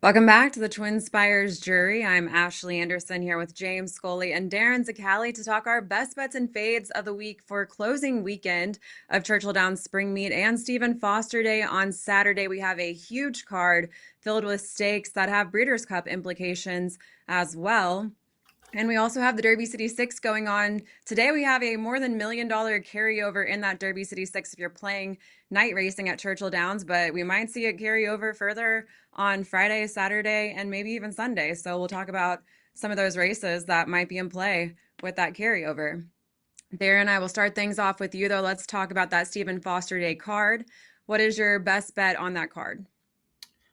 Welcome back to the TwinSpires jury. I'm Ashley Anderson here with James Scully and Darin Zoccali to talk our best bets and fades of the week for closing weekend of Churchill Downs Spring Meet and Stephen Foster Day on Saturday. We have a huge card filled with stakes that have Breeders' Cup implications as well. And we also have the Derby City Six going on. Today we have a more than $1 million carryover in that Derby City Six if you're playing night racing at Churchill Downs, but we might see it carry over further on Friday, Saturday, and maybe even Sunday. So we'll talk about some of those races that might be in play with that carryover. Darren, I will start things off with you though. Let's talk about that Stephen Foster Day card. What is your best bet on that card?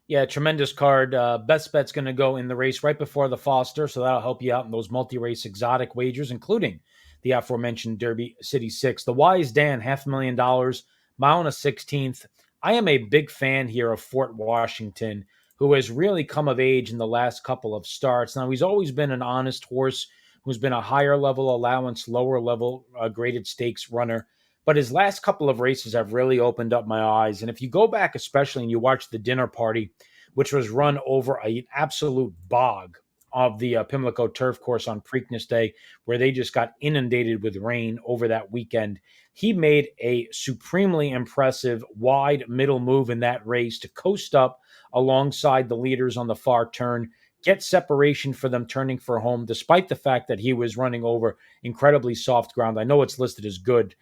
Yeah, tremendous card. Best bet's going to go in the race right before the Foster, so that'll help you out in those multi-race exotic wagers, including the aforementioned Derby City Six. The Wise Dan, $500,000, mile and a 16th. I am a big fan here of Fort Washington, who has really come of age in the last couple of starts. Now, he's always been an honest horse who's been a higher level allowance, lower level graded stakes runner. But his last couple of races have really opened up my eyes. And if you go back, especially, and you watch the dinner party, which was run over an absolute bog of the Pimlico turf course on Preakness Day, where they just got inundated with rain over that weekend. He made a supremely impressive wide middle move in that race to coast up alongside the leaders on the far turn, get separation for them turning for home, despite the fact that he was running over incredibly soft ground. I know it's listed as good.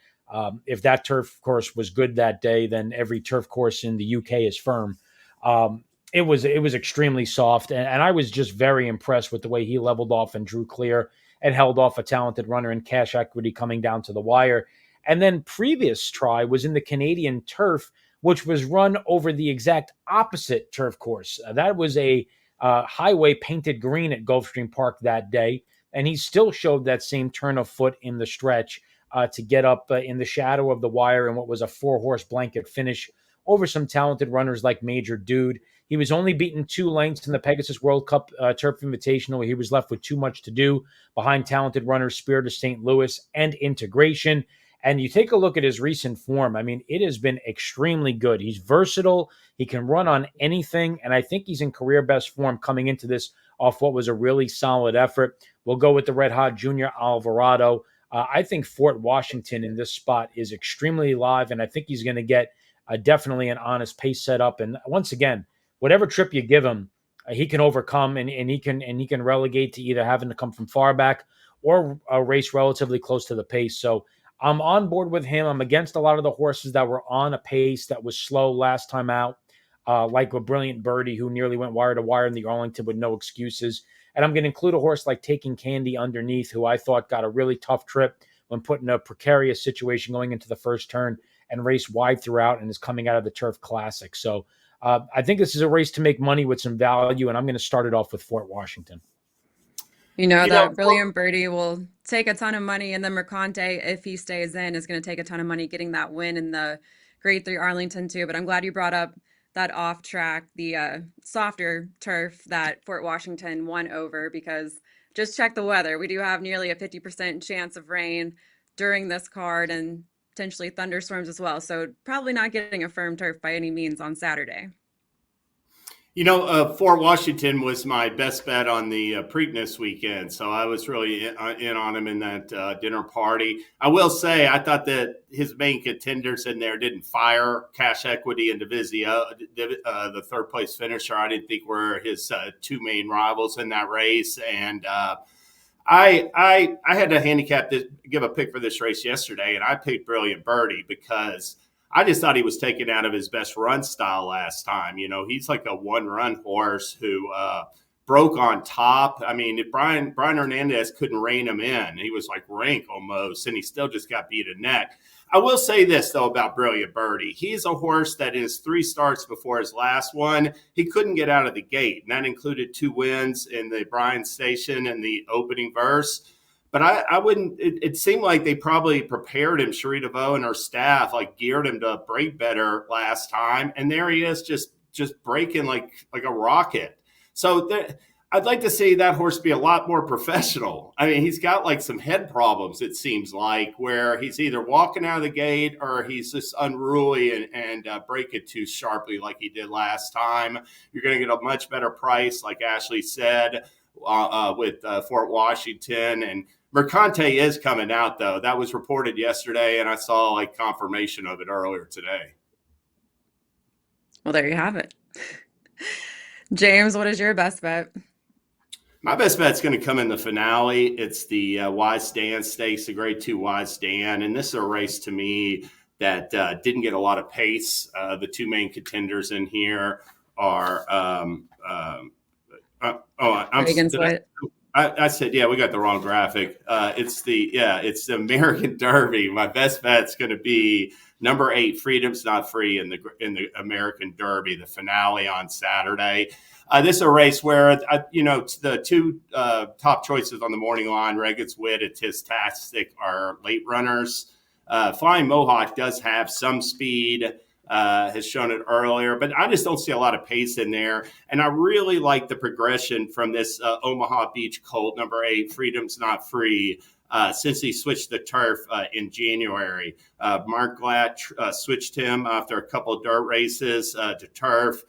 If that turf course was good that day, then every turf course in the UK is firm. It was extremely soft, and I was just very impressed with the way he leveled off and drew clear and held off a talented runner in Cash Equity coming down to the wire. And then previous try was in the Canadian turf, which was run over the exact opposite turf course. That was a highway painted green at Gulfstream Park that day, and he still showed that same turn of foot in the stretch to get up in the shadow of the wire in what was a four-horse blanket finish over some talented runners like Major Dude. He was only beaten 2 lengths in the Pegasus World Cup Turf Invitational. He was left with too much to do behind talented runners Spirit of St. Louis and Integration. And you take a look at his recent form. I mean, it has been extremely good. He's versatile. He can run on anything. And I think he's in career best form coming into this off what was a really solid effort. We'll go with the Red Hot Junior Alvarado. I think Fort Washington in this spot is extremely live, and I think he's going to get definitely an honest pace set up. And once again, whatever trip you give him, he can overcome, and he can relegate to either having to come from far back or a race relatively close to the pace. So I'm on board with him. I'm against a lot of the horses that were on a pace that was slow last time out, like a Brilliant Birdie who nearly went wire to wire in the Arlington with no excuses. And I'm going to include a horse like Taking Candy underneath, who I thought got a really tough trip when put in a precarious situation going into the first turn and raced wide throughout and is coming out of the Turf Classic. So I think this is a race to make money with some value, and I'm going to start it off with Fort Washington. You know, You know, the Brilliant Birdie will take a ton of money, and then Mercante, if he stays in, is going to take a ton of money getting that win in the Grade 3 Arlington too. But I'm glad you brought up that off track, the softer turf that Fort Washington won over, because just check the weather. We do have nearly a 50% chance of rain during this card and potentially thunderstorms as well. So probably not getting a firm turf by any means on Saturday. Fort Washington was my best bet on the Preakness weekend, so I was really in on him in that dinner party. I will say I thought that his main contenders in there didn't fire. Cash Equity and Divizio, the third place finisher, I didn't think were his two main rivals in that race, and I had to give a pick for this race yesterday, and I picked Brilliant Birdie because I just thought he was taken out of his best run style last time. You know, he's like a one-run horse who broke on top. I mean, if Brian Hernandez couldn't rein him in, he was like rank almost, and he still just got beat a neck. I will say this, though, about Brilliant Birdie. He's a horse that in his 3 starts before his last one, he couldn't get out of the gate. And that included 2 wins in the Bryan Station and the opening verse. But I wouldn't. It seemed like they probably prepared him, Cherie DeVoe and her staff, like geared him to break better last time, and there he is, just breaking like a rocket. So I'd like to see that horse be a lot more professional. I mean, he's got like some head problems, it seems like, where he's either walking out of the gate or he's just unruly and break it too sharply like he did last time. You're going to get a much better price, like Ashley said, with Fort Washington. And Mercante is coming out, though. That was reported yesterday, and I saw like confirmation of it earlier today. Well, there you have it. James, what is your best bet? My best bet's going to come in the finale. It's the Wise Dan Stakes, the Grade 2 Wise Dan. And this is a race to me that didn't get a lot of pace. The two main contenders in here are I said, yeah, we got the wrong graphic. It's the American Derby. My best bet's going to be number 8, Freedom's Not Free in the American Derby, the finale on Saturday. This is a race where, the two top choices on the morning line, Rega's Wit and Tistastic, are late runners. Flying Mohawk does have some speed, has shown it earlier, but I just don't see a lot of pace in there. And I really like the progression from this Omaha Beach Colt, number 8, Freedom's Not Free, since he switched the turf in January. Mark Glatt switched him after a couple of dirt races to turf.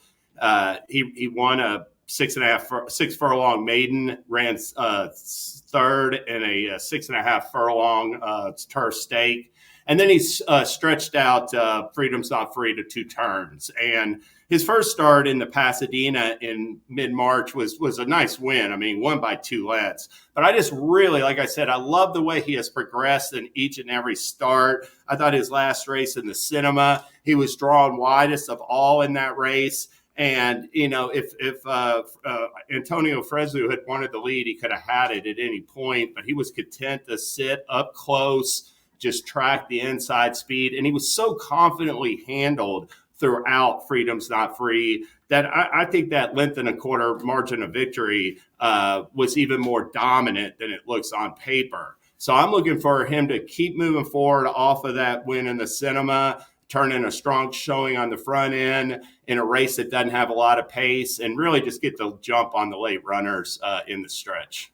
He won a 6 furlong maiden, ran third in a 6.5 furlong turf stake. And then he stretched out Freedom's Not Free to 2 turns. And his first start in the Pasadena in mid-March was a nice win. I mean, won by 2 lengths. But I just really, like I said, I love the way he has progressed in each and every start. I thought his last race in the Cinema, he was drawn widest of all in that race. And, if Antonio Fresu had wanted the lead, he could have had it at any point. But he was content to sit up close, just track the inside speed. And he was so confidently handled throughout Freedom's Not Free that I think that length and a quarter margin of victory was even more dominant than it looks on paper. So I'm looking for him to keep moving forward off of that win in the Cinema, turn in a strong showing on the front end in a race that doesn't have a lot of pace, and really just get the jump on the late runners in the stretch.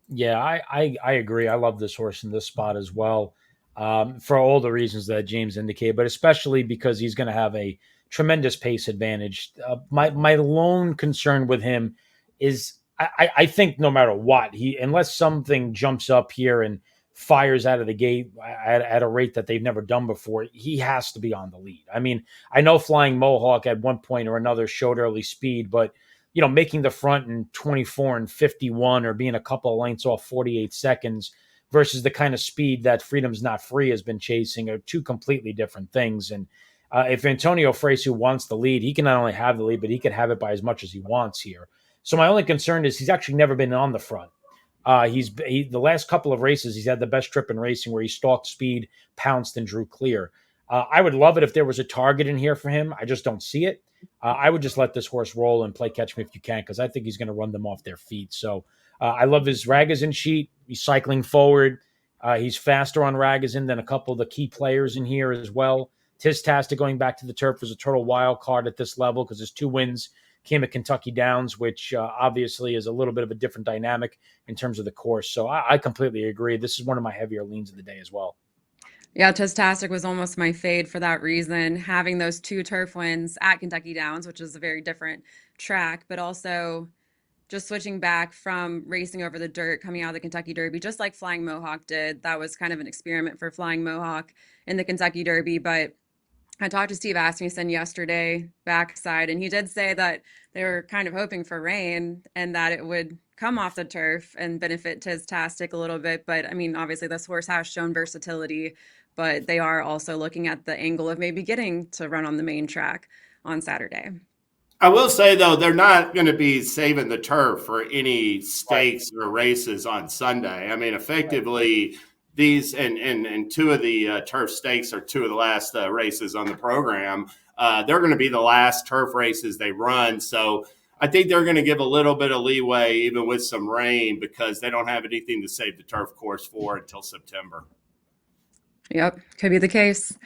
Yeah, I agree. I love this horse in this spot as well. For all the reasons that James indicated, but especially because he's going to have a tremendous pace advantage. My lone concern with him is I think no matter what, unless something jumps up here and fires out of the gate at a rate that they've never done before, he has to be on the lead. I mean, I know Flying Mohawk at one point or another showed early speed, but making the front in 24 and 51 or being a couple of lengths off 48 seconds versus the kind of speed that Freedom's Not Free has been chasing are two completely different things. And if Antonio Fresu wants the lead, he can not only have the lead, but he could have it by as much as he wants here. So my only concern is he's actually never been on the front. The last couple of races, he's had the best trip in racing where he stalked speed, pounced, and drew clear. I would love it if there was a target in here for him. I just don't see it. I would just let this horse roll and play catch me if you can, because I think he's going to run them off their feet. So I love his Ragozin sheet. He's cycling forward. He's faster on Ragozin than a couple of the key players in here as well. Tistastic going back to the turf was a total wild card at this level because his 2 wins came at Kentucky Downs, which obviously is a little bit of a different dynamic in terms of the course. So I completely agree. This is one of my heavier leans of the day as well. Yeah, Tistastic was almost my fade for that reason. Having those 2 turf wins at Kentucky Downs, which is a very different track, but also just switching back from racing over the dirt coming out of the Kentucky Derby, just like Flying Mohawk did. That was kind of an experiment for Flying Mohawk in the Kentucky Derby. But I talked to Steve Asmussen yesterday backside, and he did say that they were kind of hoping for rain and that it would come off the turf and benefit Tistastic a little bit. But I mean, obviously this horse has shown versatility, but they are also looking at the angle of maybe getting to run on the main track on Saturday. I will say, though, they're not going to be saving the turf for any stakes or races on Sunday. I mean, effectively, these and 2 of the turf stakes are 2 of the last races on the program. They're going to be the last turf races they run. So I think they're going to give a little bit of leeway, even with some rain, because they don't have anything to save the turf course for until September. Yep, could be the case.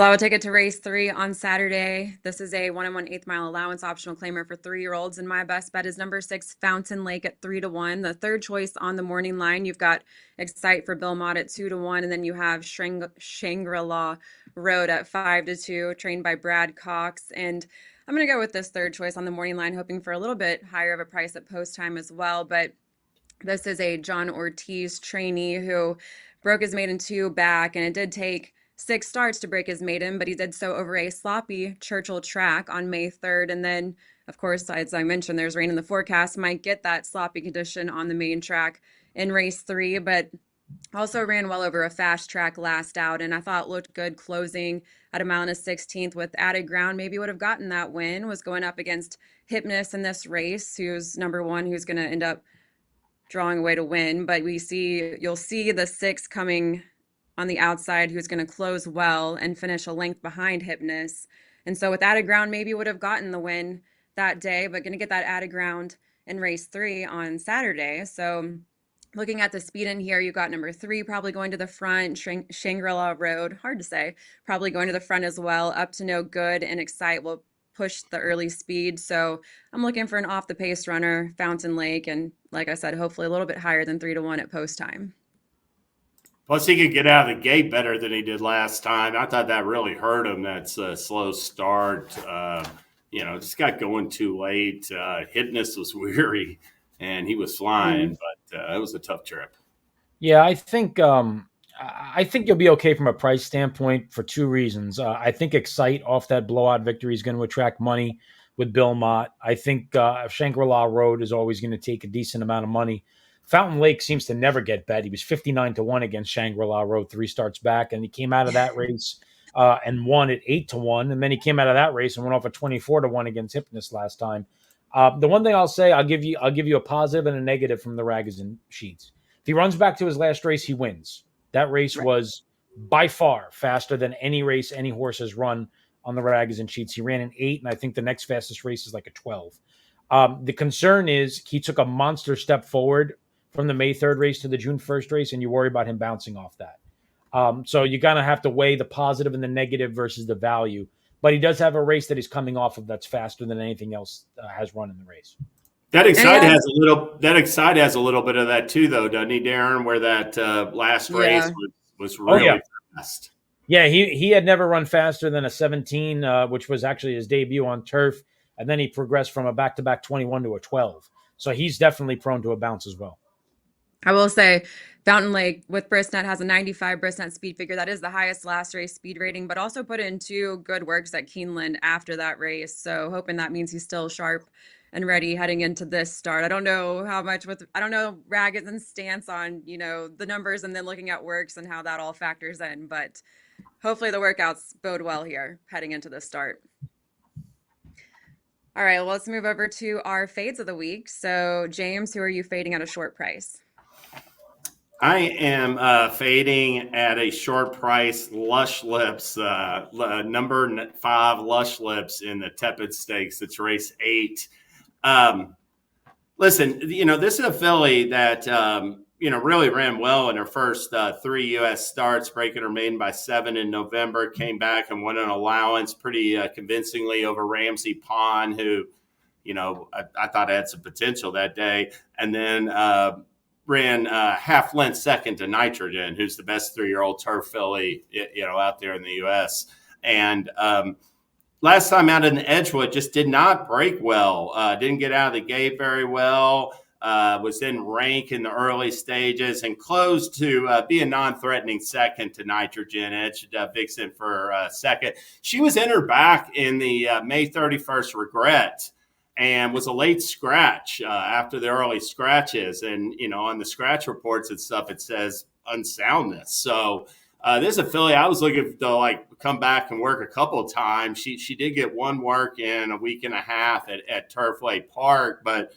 Well, I would take it to race 3 on Saturday. This is a 1 and 1/8 mile allowance optional claimer for 3-year-olds, and my best bet is number 6, Fountain Lake at 3-1. The third choice on the morning line, you've got Excite for Bill Mott at 2-1, and then you have Shangri-La Road at 5-2, trained by Brad Cox. And I'm going to go with this third choice on the morning line, hoping for a little bit higher of a price at post time as well. But this is a John Ortiz trainee who broke his maiden 2 back, and it did take 6 starts to break his maiden, but he did so over a sloppy Churchill track on May 3rd. And then, of course, as I mentioned, there's rain in the forecast. Might get that sloppy condition on the main track in race 3, but also ran well over a fast track last out, and I thought looked good closing at a mile and a 16th with added ground. Maybe would have gotten that win. Was going up against Hypnus in this race, who's number 1, who's going to end up drawing away to win. But you'll see the 6 coming on the outside, who's going to close well and finish a length behind Hypnus. And so with added ground, maybe would have gotten the win that day, but going to get that added ground in race 3 on Saturday. So looking at the speed in here, you've got number 3 probably going to the front, Shangri-La Road, hard to say, probably going to the front as well. Up to No Good and Excite will push the early speed. So I'm looking for an off the pace runner, Fountain Lake, and like I said, hopefully a little bit higher than 3-1 at post time. Plus, he could get out of the gate better than he did last time. I thought that really hurt him. That's a slow start. Just got going too late. Hypnus was weary, and he was flying, but it was a tough trip. Yeah, I think you'll be okay from a price standpoint for 2 reasons. I think Excite off that blowout victory is going to attract money with Bill Mott. I think Shangri-La Road is always going to take a decent amount of money. Fountain Lake seems to never get bet. He was 59-1 against Shangri-La Road 3 starts back, and he came out of that race and won at 8-1, and then he came out of that race and went off at 24-1 against Hypnus last time. The one thing I'll say, I'll give you a positive and a negative from the Ragozin sheets. If he runs back to his last race, he wins. That race was by far faster than any race any horse has run on the Ragozin sheets. He ran an 8, and I think the next fastest race is like a 12. The concern is he took a monster step forward from the May 3rd race to the June 1st race, and you worry about him bouncing off that. So you're going to have to weigh the positive and the negative versus the value. But he does have a race that he's coming off of that's faster than anything else has run in the race. That Excite has a little bit of that too, though, doesn't he, Darin? Where that last race was really fast. Yeah, he had never run faster than a 17, which was actually his debut on turf, and then he progressed from a back-to-back 21 to a 12. So he's definitely prone to a bounce as well. I will say Fountain Lake with Brisnet has a 95 Brisnet speed figure. That is the highest last race speed rating, but also put in 2 good works at Keeneland after that race. So hoping that means he's still sharp and ready heading into this start. I don't know Ragozin's stance on, the numbers and then looking at works and how that all factors in, but hopefully the workouts bode well here heading into this start. All right, well, let's move over to our fades of the week. So James, who are you fading at a short price? I am fading at a short price, Lush Lips, number 5 Lush Lips in the Tepid Stakes. It's race 8. Listen, this is a filly that, really ran well in her first 3 U.S. starts, breaking her maiden by 7 in November, came back and won an allowance pretty convincingly over Ramsey Pond, who, I thought had some potential that day. And then ran half length second to Nitrogen, who's the best 3-year-old turf filly, out there in the U.S. And last time out in the Edgewood, just did not break well. Didn't get out of the gate very well. Was in rank in the early stages and closed to be a non-threatening second to Nitrogen. Edged Vixen for second. She was in her back in the May 31st Regret, and was a late scratch after the early scratches. And, on the scratch reports and stuff, it says unsoundness. So this is a filly I was looking to come back and work a couple of times. She did get one work in a week and a half at Turf Lake Park. But,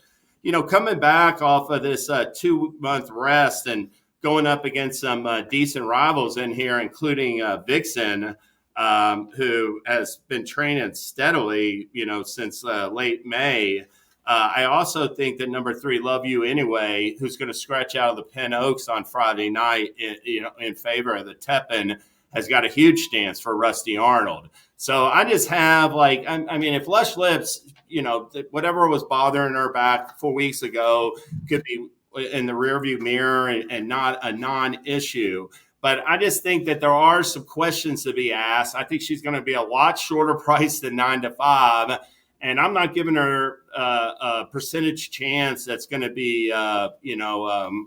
coming back off of this 2-month rest and going up against some decent rivals in here, including Vixen, who has been training steadily, since late May. I also think that number 3, Love You Anyway, who's going to scratch out of the Penn Oaks on Friday night, in favor of the Tepin, has got a huge stance for Rusty Arnold. So I just have I mean, if Lush Lips, whatever was bothering her back 4 weeks ago could be in the rearview mirror and not a non-issue. But I just think that there are some questions to be asked. I think she's going to be a lot shorter price than 9-5. And I'm not giving her a percentage chance that's going to be, on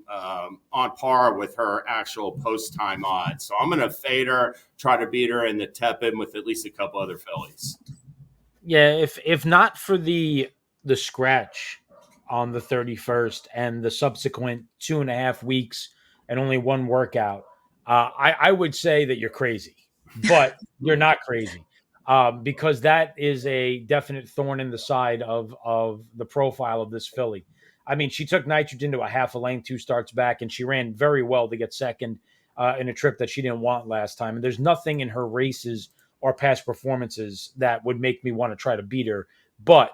par with her actual post-time odds. So I'm going to fade her, try to beat her in the Tepid with at least a couple other fillies. Yeah, if not for the scratch on the 31st and the subsequent 2.5 weeks and only one workout, I would say that you're crazy, but you're not crazy. Because that is a definite thorn in the side of the profile of this filly. I mean, she took nitrogen to a half a length 2 starts back, and she ran very well to get second in a trip that she didn't want last time. And there's nothing in her races or past performances that would make me want to try to beat her. But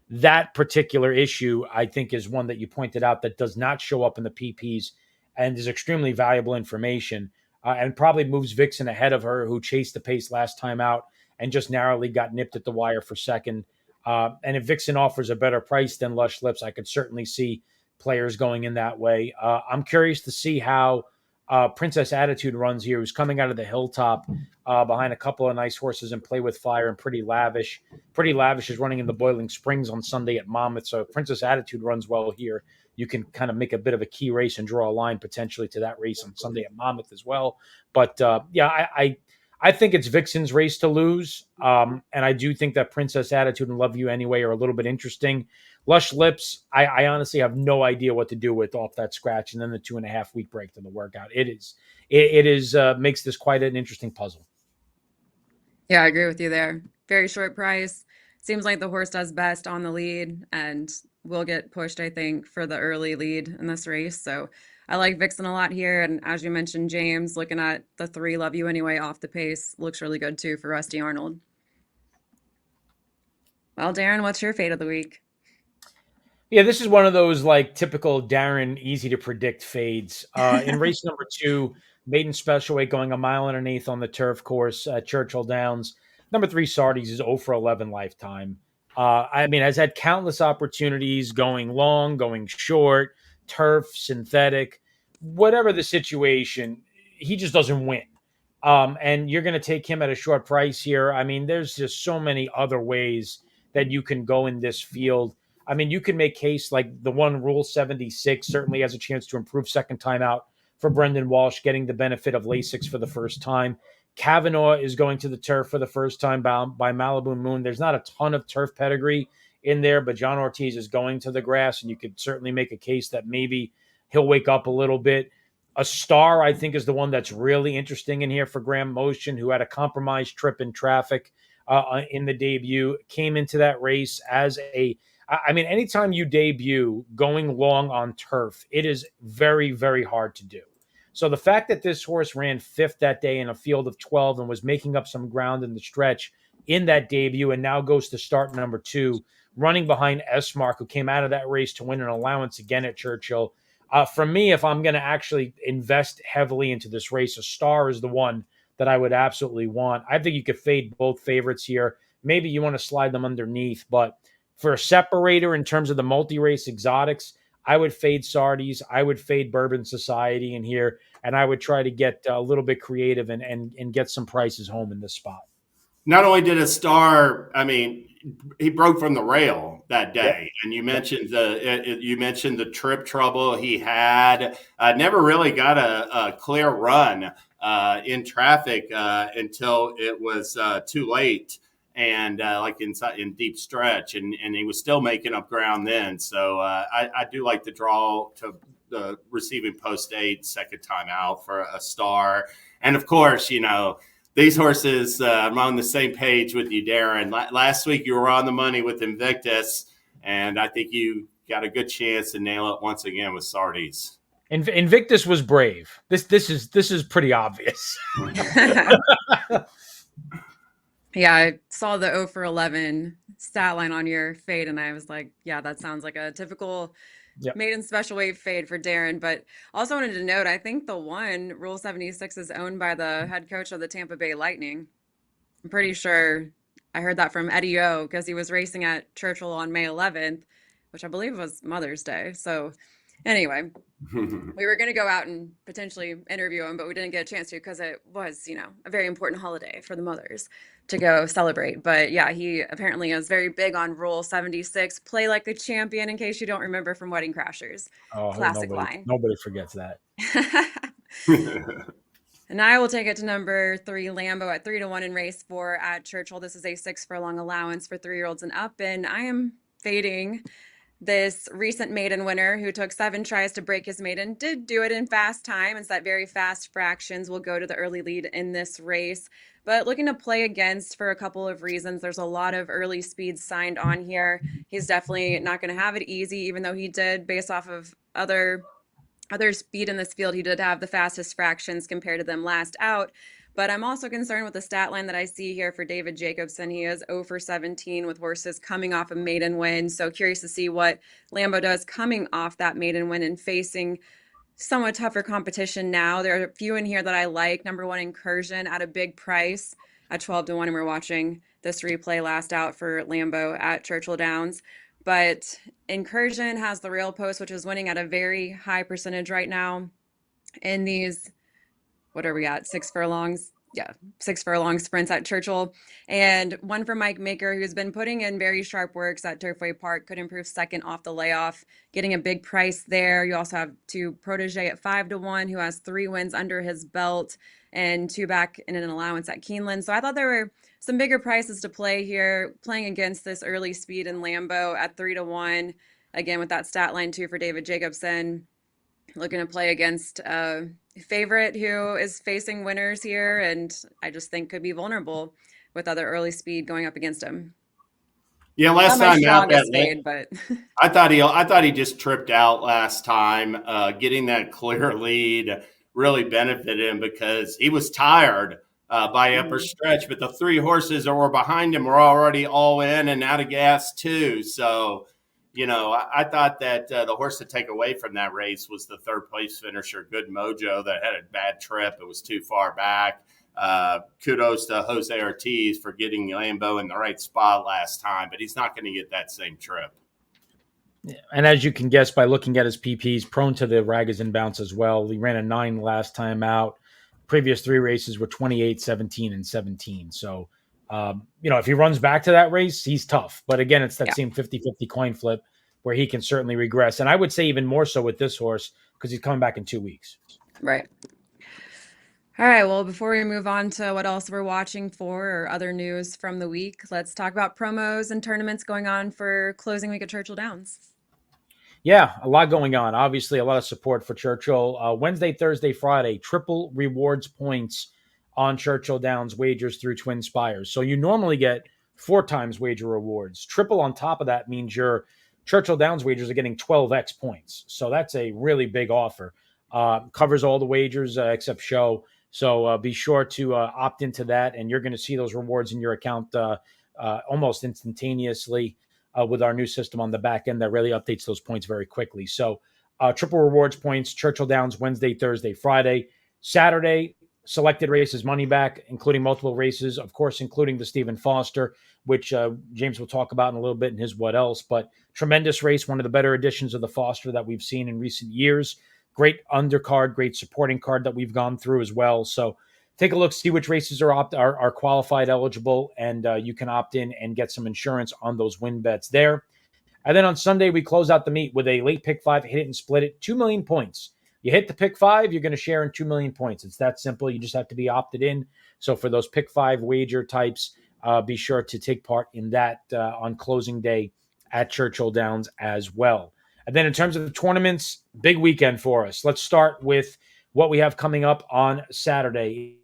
that particular issue, I think, is one that you pointed out that does not show up in the PPs and is extremely valuable information and probably moves Vixen ahead of her, who chased the pace last time out and just narrowly got nipped at the wire for second. And if Vixen offers a better price than Lush Lips, I could certainly see players going in that way. I'm curious to see how Princess Attitude runs here, who's coming out of the hilltop behind a couple of nice horses in Play with Fire and Pretty Lavish. Pretty Lavish is running in the Boiling Springs on Sunday at Monmouth, so if Princess Attitude runs well here, you can kind of make a bit of a key race and draw a line potentially to that race on Sunday at Monmouth as well. But I think it's Vixen's race to lose. And I do think that Princess Attitude and Love You Anyway are a little bit interesting. Lush Lips, I honestly have no idea what to do with off that scratch and then the 2.5 week break to the workout. It is makes this quite an interesting puzzle. Yeah, I agree with you there. Very short price. Seems like the horse does best on the lead and will get pushed, I think, for the early lead in this race. So I like Vixen a lot here. And as you mentioned, James, looking at the 3 Love You Anyway off the pace, looks really good too for Rusty Arnold. Well, Darin, what's your fate of the week? Yeah, this is one of those like typical Darin easy to predict fades. In race number 2, maiden special weight going 1.125 miles on the turf course at Churchill Downs. Number 3, Sardi's is 0 for 11 lifetime. I mean, has had countless opportunities going long, going short, turf, synthetic, whatever the situation, he just doesn't win. And you're going to take him at a short price here. I mean, there's just so many other ways that you can go in this field. I mean, you can make case like the one Rule 76 certainly has a chance to improve second time out for Brendan Walsh, getting the benefit of Lasix for the first time. Kavanaugh is going to the turf for the first time by Malibu Moon. There's not a ton of turf pedigree in there, but John Ortiz is going to the grass, and you could certainly make a case that maybe he'll wake up a little bit. A Star, I think, is the one that's really interesting in here for Graham Motion, who had a compromised trip in traffic in the debut, came into that race as I mean, anytime you debut going long on turf, it is very, very hard to do. So the fact that this horse ran 5th that day in a field of 12 and was making up some ground in the stretch in that debut and now goes to start number 2, running behind S-Mark, who came out of that race to win an allowance again at Churchill. For me, if I'm going to actually invest heavily into this race, A Star is the one that I would absolutely want. I think you could fade both favorites here. Maybe you want to slide them underneath, but for a separator in terms of the multi-race exotics, I would fade Sardi's. I would fade Bourbon Society in here, and I would try to get a little bit creative and get some prices home in this spot. Not only did A Star, I mean, he broke from the rail that day, yep. And you mentioned the trip trouble he had. Never really got a clear run in traffic until it was too late. And like in deep stretch, and he was still making up ground then. So I do like the draw to the receiving post 8 second time out for A Star. And of course, these horses, I'm on the same page with you, Darin. Last week you were on the money with Invictus, and I think you got a good chance to nail it once again with Sardi's. Invictus was brave. This is pretty obvious. Yeah, I saw the 0 for 11 stat line on your fade, and I was like, yeah, that sounds like a typical Yep. maiden special weight fade for Darin. But also wanted to note, I think the one Rule 76 is owned by the head coach of the Tampa Bay Lightning. I'm pretty sure I heard that from Eddie O because he was racing at Churchill on May 11th, which I believe was Mother's Day. So anyway, we were going to go out and potentially interview him, but we didn't get a chance to because it was, a very important holiday for the mothers to go celebrate. But yeah, he apparently is very big on Rule 76, play like a champion, in case you don't remember from Wedding Crashers. Oh, Classic nobody line. nobody forgets that. And I will take it to number 3, Lambo at 3-1 in race 4 at Churchill. This is a 6 furlong allowance for 3-year-olds and up. And I am fading this recent maiden winner who took 7 tries to break his maiden, did do it in fast time, and that very fast fractions will go to the early lead in this race. But looking to play against for a couple of reasons. There's a lot of early speeds signed on here. He's definitely not going to have it easy, even though he did, based off of other speed in this field, he did have the fastest fractions compared to them last out. But I'm also concerned with the stat line that I see here for David Jacobson. He is 0 for 17 with horses coming off a maiden win. So curious to see what Lambo does coming off that maiden win and facing somewhat tougher competition now. There are a few in here that I like. Number 1, Incursion at a big price at 12-1. And we're watching this replay last out for Lambo at Churchill Downs. But Incursion has the rail post, which is winning at a very high percentage right now in these, what are we at, 6 furlongs? Yeah, 6 furlong sprints at Churchill. And one for Mike Maker, who's been putting in very sharp works at Turfway Park, could improve second off the layoff, getting a big price there. You also have 2 Protege at 5-1, who has 3 wins under his belt and 2 back in an allowance at Keeneland. So I thought there were some bigger prices to play here, playing against this early speed in Lambo at 3-1. Again, with that stat line too for David Jacobson, looking to play against a favorite who is facing winners here, and I just think could be vulnerable with other early speed going up against him. Yeah, last Not my time out that strongest fade, but I thought he just tripped out last time. Getting that clear lead really benefited him because he was tired by upper stretch, but the 3 horses that were behind him were already all in and out of gas too. So, I thought that the horse to take away from that race was the 3rd place finisher, Good Mojo, that had a bad trip. It was too far back. Kudos to Jose Ortiz for getting Lambo in the right spot last time, but he's not going to get that same trip. And as you can guess by looking at his PPs, prone to the raggers and bounce as well. He ran a 9 last time out. Previous 3 races were 28, 17, and 17. So, if he runs back to that race, he's tough. But again, it's that same 50-50 coin flip where he can certainly regress. And I would say even more so with this horse because he's coming back in 2 weeks. Right. All right. Well, before we move on to what else we're watching for or other news from the week, let's talk about promos and tournaments going on for closing week at Churchill Downs. Yeah, a lot going on. Obviously, a lot of support for Churchill. Wednesday, Thursday, Friday, triple rewards points on Churchill Downs wagers through TwinSpires. So you normally get 4 times wager rewards. Triple on top of that means your Churchill Downs wagers are getting 12x points. So that's a really big offer. Covers all the wagers except show. So be sure to opt into that, and you're going to see those rewards in your account almost instantaneously. With our new system on the back end that really updates those points very quickly. So triple rewards points, Churchill Downs, Wednesday, Thursday, Friday. Saturday, selected races, money back, including multiple races, of course, including the Stephen Foster, which James will talk about in a little bit in his What Else. But tremendous race, one of the better editions of the Foster that we've seen in recent years. Great undercard, great supporting card that we've gone through as well. So take a look, see which races are qualified eligible, and you can opt in and get some insurance on those win bets there. And then on Sunday, we close out the meet with a late pick 5, hit it and split it, 2 million points. You hit the pick 5, you're going to share in 2 million points. It's that simple. You just have to be opted in. So for those pick 5 wager types, be sure to take part in that on closing day at Churchill Downs as well. And then in terms of the tournaments, big weekend for us. Let's start with what we have coming up on Saturday.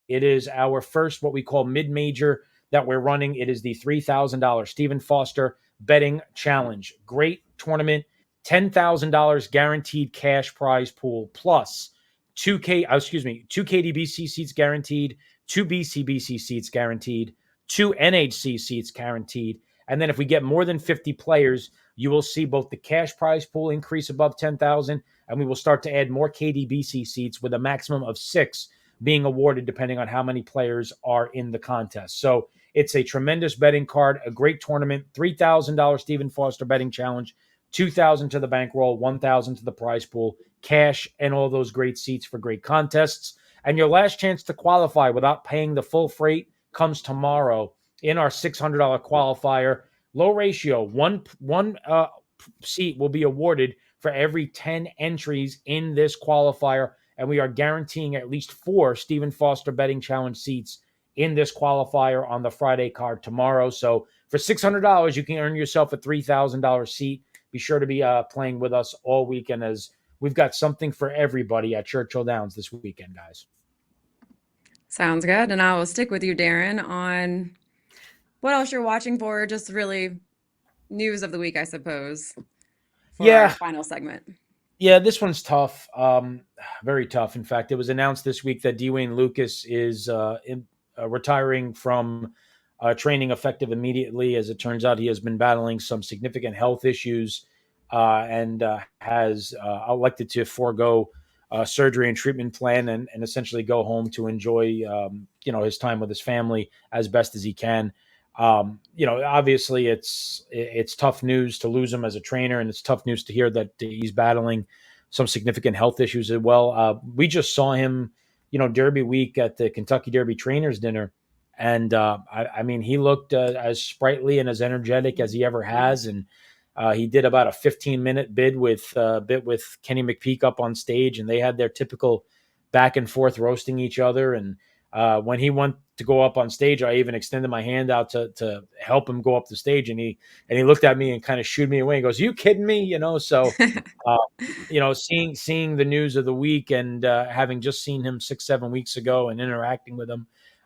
It is our first, what we call mid-major that we're running. It is the $3,000 Stephen Foster Betting Challenge. Great tournament, $10,000 guaranteed cash prize pool, plus 2 KDBC seats guaranteed, 2 BCBC seats guaranteed, 2 NHC seats guaranteed. And then if we get more than 50 players, you will see both the cash prize pool increase above 10,000, and we will start to add more KDBC seats with a maximum of 6 being awarded depending on how many players are in the contest. So it's a tremendous betting card, a great tournament, $3,000 Stephen Foster betting challenge, 2,000 to the bankroll, 1,000 to the prize pool, cash, and all those great seats for great contests. And your last chance to qualify without paying the full freight comes tomorrow in our $600 qualifier. Low ratio, one seat will be awarded for every 10 entries in this qualifier, and we are guaranteeing at least 4 Stephen Foster betting challenge seats in this qualifier on the Friday card tomorrow. So for $600, you can earn yourself a $3,000 seat. Be sure to be playing with us all weekend, as we've got something for everybody at Churchill Downs this weekend, guys. Sounds good. And I will stick with you, Darin, on what else you're watching for. Just really news of the week, I suppose, for our final segment. Yeah, this one's tough. Very tough. In fact, it was announced this week that Lukas is retiring from training effective immediately. As it turns out, he has been battling some significant health issues and has elected to forego surgery and treatment plan and essentially go home to enjoy his time with his family as best as he can. Obviously it's tough news to lose him as a trainer, and it's tough news to hear that he's battling some significant health issues as well. We just saw him, Derby week at the Kentucky Derby Trainers Dinner. And I mean, he looked as sprightly and as energetic as he ever has. And he did about a 15-minute bid with Kenny McPeak up on stage, and they had their typical back and forth roasting each other. And when he went to go up on stage, I even extended my hand out to help him go up the stage, and he looked at me and kind of shooed me away. He goes, "Are you kidding me?" So seeing the news of the week and having just seen him 6-7 weeks ago and interacting with him,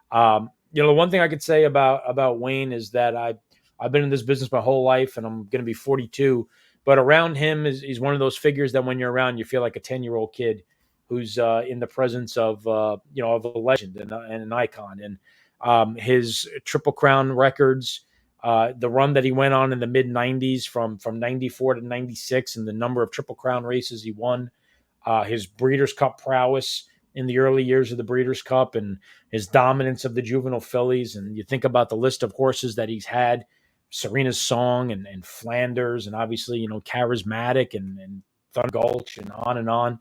the one thing I could say about Wayne is that I've been in this business my whole life, and I'm going to be 42. But around him he's one of those figures that when you're around, you feel like a 10-year-old kid who's in the presence of of a legend and an icon. And his Triple Crown records, the run that he went on in the mid 90s from 94 to 96, and the number of Triple Crown races he won, his Breeders' Cup prowess in the early years of the Breeders' Cup, and his dominance of the juvenile fillies. And you think about the list of horses that he's had: Serena's Song and Flanders, and obviously, Charismatic and Thunder Gulch, and on and on.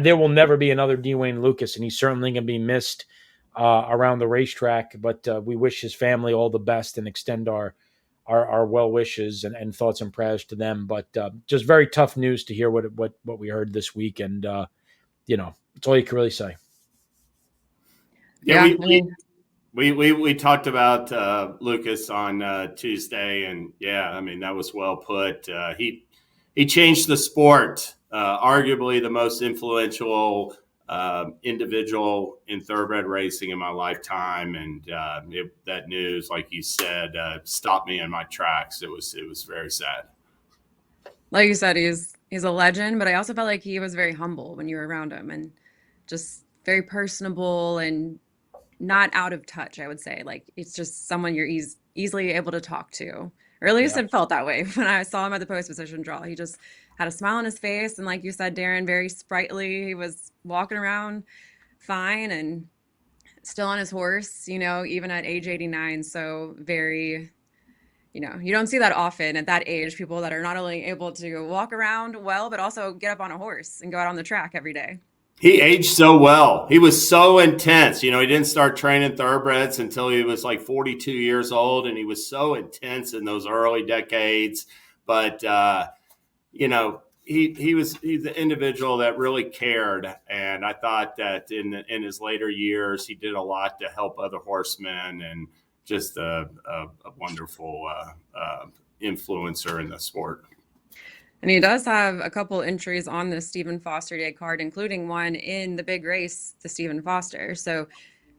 There will never be another Dwayne Lukas, and he's certainly going to be missed around the racetrack. But we wish his family all the best and extend our well wishes and thoughts and prayers to them. But just very tough news to hear what we heard this week, and that's all you can really say. Yeah, we talked about Lukas on Tuesday, and that was well put. He changed the sport. Arguably the most influential individual in thoroughbred racing in my lifetime, and that news, like you said, stopped me in my tracks. It was very sad. Like you said, he's a legend, but I also felt like he was very humble when you were around him, and just very personable and not out of touch. I would say, like, it's just someone you're easily able to talk to, or at least it felt that way when I saw him at the post position draw. He just had a smile on his face, and like you said, Darin, very sprightly. He was walking around fine and still on his horse, even at age 89. So very, you don't see that often at that age, people that are not only able to walk around well, but also get up on a horse and go out on the track every day. He aged so well. He was so intense. He didn't start training thoroughbreds until he was like 42 years old, and he was so intense in those early decades. But he's the individual that really cared, and I thought that in his later years he did a lot to help other horsemen, and just a wonderful influencer in the sport. And he does have a couple entries on the Stephen Foster Day card, including one in the big race, the Stephen Foster. So,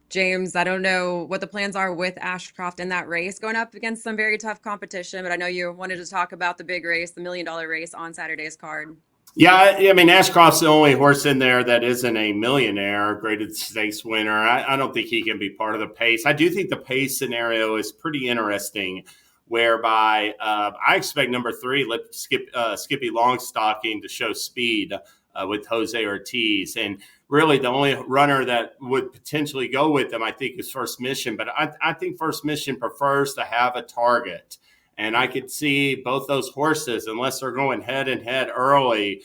James, I don't know what the plans are with Ashcroft in that race, going up against some very tough competition, but I know you wanted to talk about the big race, the $1 million race on Saturday's card. Yeah, I mean, Ashcroft's the only horse in there that isn't a millionaire, graded stakes winner. I don't think he can be part of the pace. I do think the pace scenario is pretty interesting, whereby I expect number three, Skippy Longstocking to show speed with Jose Ortiz. And really, the only runner that would potentially go with him, I think, is First Mission. But I think First Mission prefers to have a target. And I could see both those horses, unless they're going head and head early,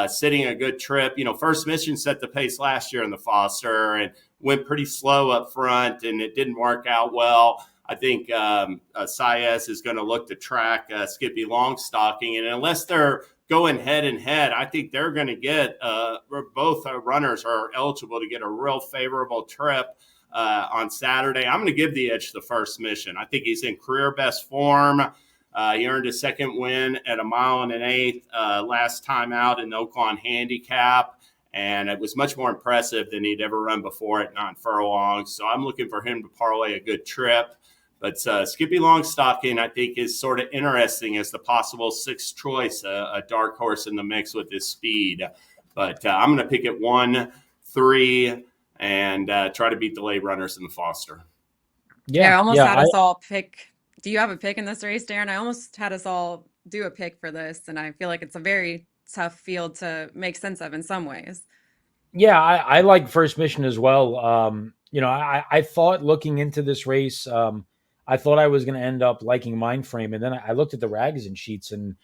sitting a good trip. First Mission set the pace last year in the Foster and went pretty slow up front, and it didn't work out well. I think Saez is going to look to track Skippy Longstocking, and unless they're going head and head, I think they're going to get both runners are eligible to get a real favorable trip on Saturday. I'm going to give the edge to the First Mission. I think he's in career best form. He earned his second win at 1.125 miles last time out in the Oaklawn Handicap, and it was much more impressive than he'd ever run before at 9 furlongs. So I'm looking for him to parlay a good trip. But Skippy Longstocking, I think, is sort of interesting as the possible sixth choice, a dark horse in the mix with his speed. But I'm going to pick it 1, 3, and try to beat the late runners in the Foster. Yeah, I almost had us all pick. Do you have a pick in this race, Darin? I almost had us all do a pick for this, and I feel like it's a very tough field to make sense of in some ways. Yeah, I like First Mission as well. I thought looking into this race, I thought I was going to end up liking Mindframe, and then I looked at the Ragozin sheets, and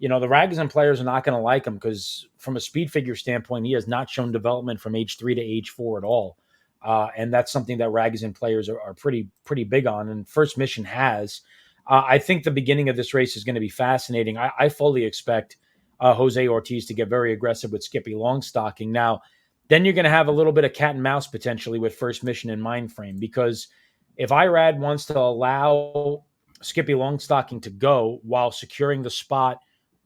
the Ragozin players are not going to like him because from a speed figure standpoint, he has not shown development from age 3 to age 4 at all. And that's something that Ragozin players are pretty big on, and First Mission has. I think the beginning of this race is going to be fascinating. I fully expect Jose Ortiz to get very aggressive with Skippy Longstocking. Now, then you're going to have a little bit of cat and mouse potentially with First Mission and Mindframe, because if Irad wants to allow Skippy Longstocking to go while securing the spot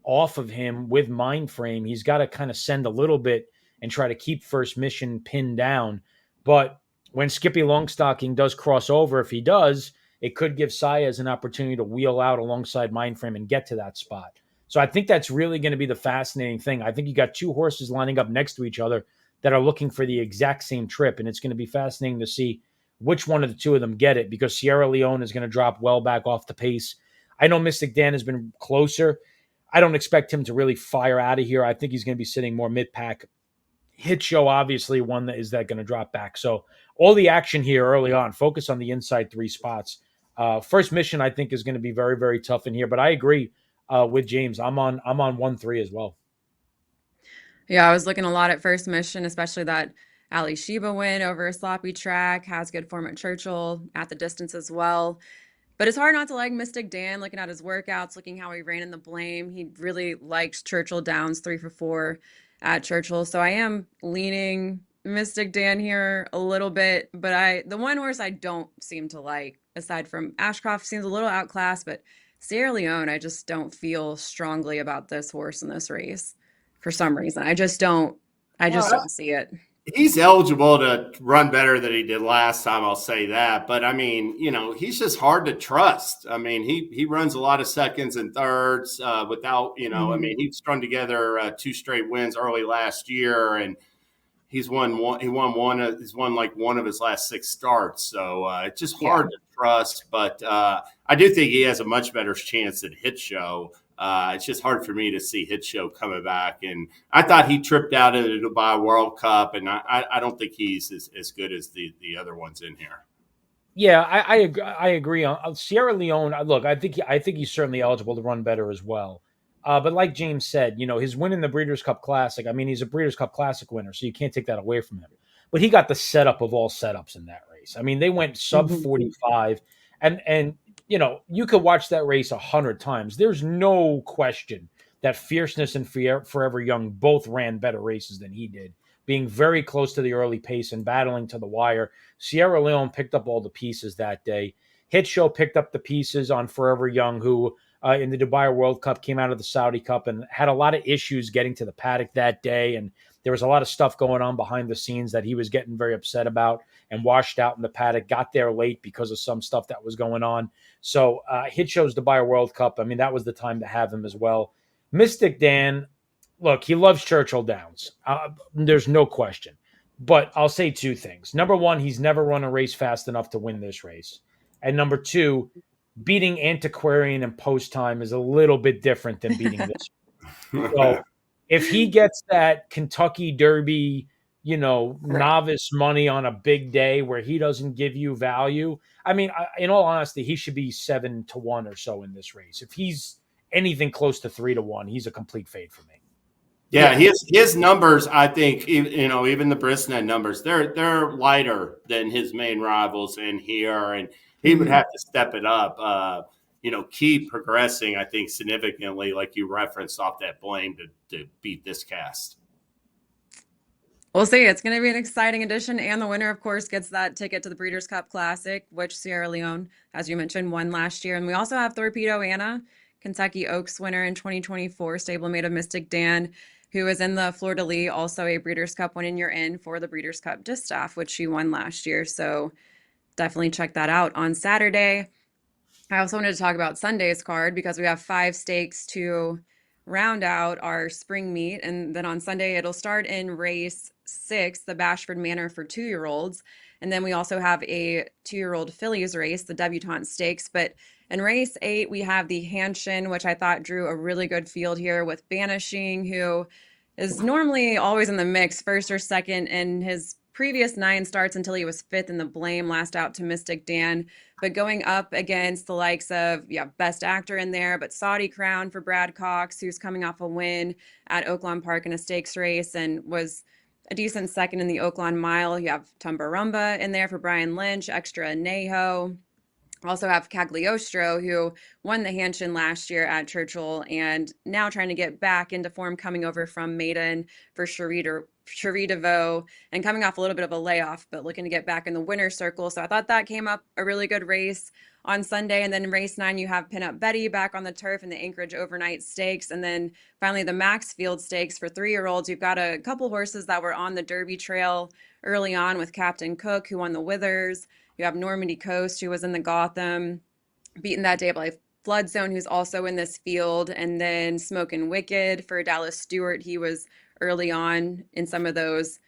off of him with Mindframe, he's got to kind of send a little bit and try to keep First Mission pinned down. But when Skippy Longstocking does cross over, if he does, it could give Saez an opportunity to wheel out alongside Mindframe and get to that spot. So I think that's really going to be the fascinating thing. I think you got two horses lining up next to each other that are looking for the exact same trip, and it's going to be fascinating to see which one of the two of them get it, because Sierra Leone is going to drop well back off the pace. I know Mystic Dan has been closer. I don't expect him to really fire out of here. I think he's going to be sitting more mid-pack. Hit Show, obviously, one that is going to drop back. So all the action here early on, focus on the inside 3 spots. First Mission, I think, is going to be very, very tough in here. But I agree with James. I'm on 1-3 as well. Yeah, I was looking a lot at First Mission, especially that Ali Sheba win over a sloppy track, has good form at Churchill at the distance as well. But it's hard not to like Mystic Dan, looking at his workouts, looking how he ran in the Blame. He really liked Churchill Downs 3 for 4 at Churchill. So I am leaning Mystic Dan here a little bit. But the one horse I don't seem to like, aside from Ashcroft, seems a little outclassed, but Sierra Leone, I just don't feel strongly about this horse in this race for some reason. I just don't see it. He's eligible to run better than he did last time, I'll say that. But I mean, he's just hard to trust. I mean, he runs a lot of seconds and thirds without, I mean, he strung together 2 straight wins early last year, and he's won like one of his last 6 starts. So it's just hard to trust. But I do think he has a much better chance than Hit Show. It's just hard for me to see Hit Show coming back. And I thought he tripped out in the Dubai World Cup, and I don't think he's as good as the other ones in here. Yeah, I agree on Sierra Leone. Look, I think he's certainly eligible to run better as well. But like James said, his win in the Breeders' Cup Classic, I mean, he's a Breeders' Cup Classic winner, so you can't take that away from him. But he got the setup of all setups in that race. I mean, they went sub 45, and you could watch that race 100 times. There's no question that Fierceness and Forever Young both ran better races than he did, being very close to the early pace and battling to the wire. Sierra Leone picked up all the pieces that day. Hit Show picked up the pieces on Forever Young, who in the Dubai World Cup came out of the Saudi Cup and had a lot of issues getting to the paddock that day. And there was a lot of stuff going on behind the scenes that he was getting very upset about, and washed out in the paddock, got there late because of some stuff that was going on. So Hit Show's Dubai World Cup, I mean, that was the time to have him as well. Mystic Dan, look, he loves Churchill Downs. There's no question. But I'll say two things. Number one, he's never run a race fast enough to win this race. And number two, beating Antiquarian in post time is a little bit different than beating this. So if he gets that Kentucky Derby, novice money on a big day where he doesn't give you value, I mean, in all honesty, he should be 7-1 or so in this race. If he's anything close to 3-1, he's a complete fade for me. Yeah, his numbers, I think, even the Brisnet numbers, they're lighter than his main rivals in here, and he would have to step it up. Keep progressing, I think, significantly, like you referenced off that blame to beat this cast. We'll see. It's going to be an exciting edition, and the winner, of course, gets that ticket to the Breeders' Cup Classic, which Sierra Leone, as you mentioned, won last year. And we also have Torpedo Anna, Kentucky Oaks winner in 2024, stablemate of Mystic Dan, who is in the Fleur-de-Lis, also a Breeders' Cup 1 year in for the Breeders' Cup Distaff, which she won last year. So definitely check that out on Saturday. I also wanted to talk about Sunday's card because we have 5 stakes to round out our spring meet. And then on Sunday, it'll start in race 6, the Bashford Manor for 2-year-olds. And then we also have a 2-year-old fillies race, the Debutante Stakes. But in race 8, we have the Hanshin, which I thought drew a really good field here with Banishing, who is normally always in the mix, first or second in his previous 9 starts until he was 5th in the blame, last out to Mystic Dan. But going up against the likes of, Best Actor in there, but Saudi Crown for Brad Cox, who's coming off a win at Oaklawn Park in a stakes race and was a decent second in the Oaklawn Mile. You have Tumbarumba in there for Brian Lynch, Extra Anejo. Also have Cagliostro, who won the Hanshin last year at Churchill and now trying to get back into form, coming over from Maiden for Cherie DeVoe and coming off a little bit of a layoff, but looking to get back in the winner's circle. So I thought that came up a really good race on Sunday. And then in race 9, you have Pinup Betty back on the turf in the Anchorage Overnight Stakes. And then finally the Maxfield Stakes for 3-year-olds. You've got a couple horses that were on the Derby trail early on with Captain Cook, who won the Withers. You have Normandy Coast, who was in the Gotham, beaten that day by Flood Zone, who's also in this field. And then Smokin' Wicked for Dallas Stewart. He was early on in some of those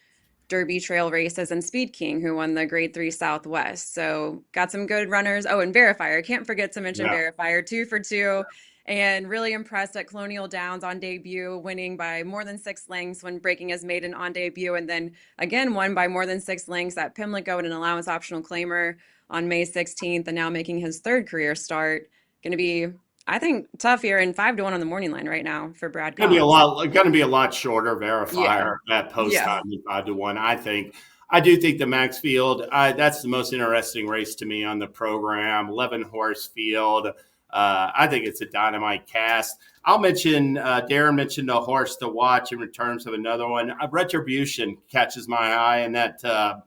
Derby trail races, and Speed King, who won the Grade 3 Southwest. So got some good runners. Oh, and Verifier. Can't forget to mention Verifier, 2 for 2. And really impressed at Colonial Downs on debut, winning by more than 6 lengths when breaking his maiden on debut. And then again, won by more than 6 lengths at Pimlico in an allowance optional claimer on May 16th, and now making his 3rd career start. Going to be, I think, tough here, and 5-1 on the morning line right now for Brad Cox. Going to be a lot shorter Verifier at post time than 5-1. I do think the Maxfield, that's the most interesting race to me on the program. 11 horse field. I think it's a dynamite cast. I'll mention, Darin mentioned a horse to watch in terms of another one. Retribution catches my eye in that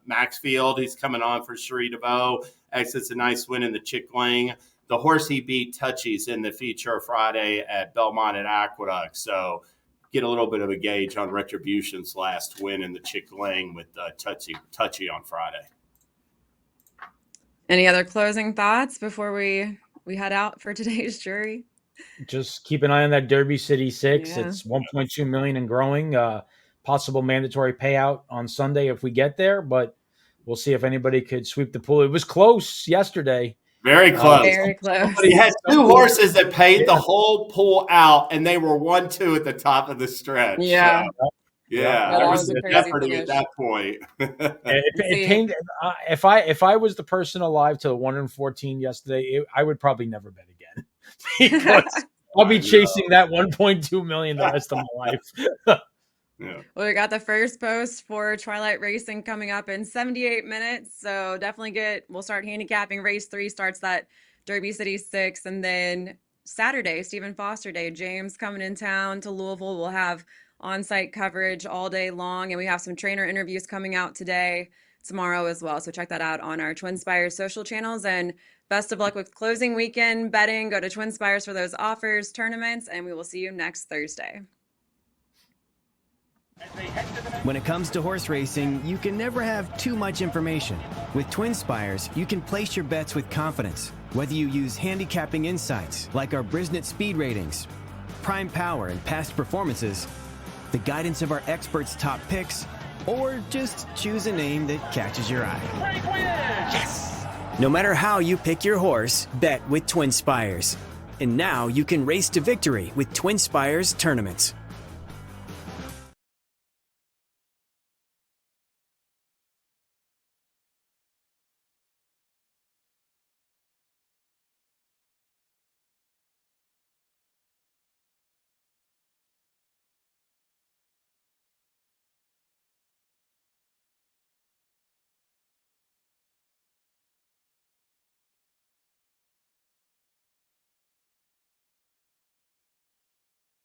Maxfield. He's coming on for Cherie DeVoe. Exits a nice win in the Chickling. The horse he beat, Touchy's in the feature Friday at Belmont at Aqueduct. So get a little bit of a gauge on Retribution's last win in the Chickling with Touchy on Friday. Any other closing thoughts before we head out for today's jury? Just keep an eye on that Derby City 6. It's 1.2 million and growing. Possible mandatory payout on Sunday if we get there, but we'll see if anybody could sweep the pool. It was close yesterday. Very close. Very close. But he had 2 horses that paid the whole pool out, and they were 1-2 at the top of the stretch. Yeah. So, there was a jeopardy at that point. If I was the person alive to 114 yesterday, I would probably never bet again because I'll be chasing that 1.2 million the rest of my life. Well, we got the first post for Twilight Racing coming up in 78 minutes. So definitely we'll start handicapping. Race 3 starts that Derby City 6. And then Saturday, Stephen Foster Day, James coming in town to Louisville. We'll have on-site coverage all day long. And we have some trainer interviews coming out tomorrow as well. So check that out on our TwinSpires social channels. And best of luck with closing weekend betting. Go to TwinSpires for those offers, tournaments, and we will see you next Thursday. When it comes to horse racing, you can never have too much information. With TwinSpires, you can place your bets with confidence, whether you use handicapping insights like our Brisnet speed ratings, prime power and past performances, the guidance of our experts' top picks, or just choose a name that catches your eye. Yes! No matter how you pick your horse, bet with TwinSpires. And now you can race to victory with TwinSpires tournaments.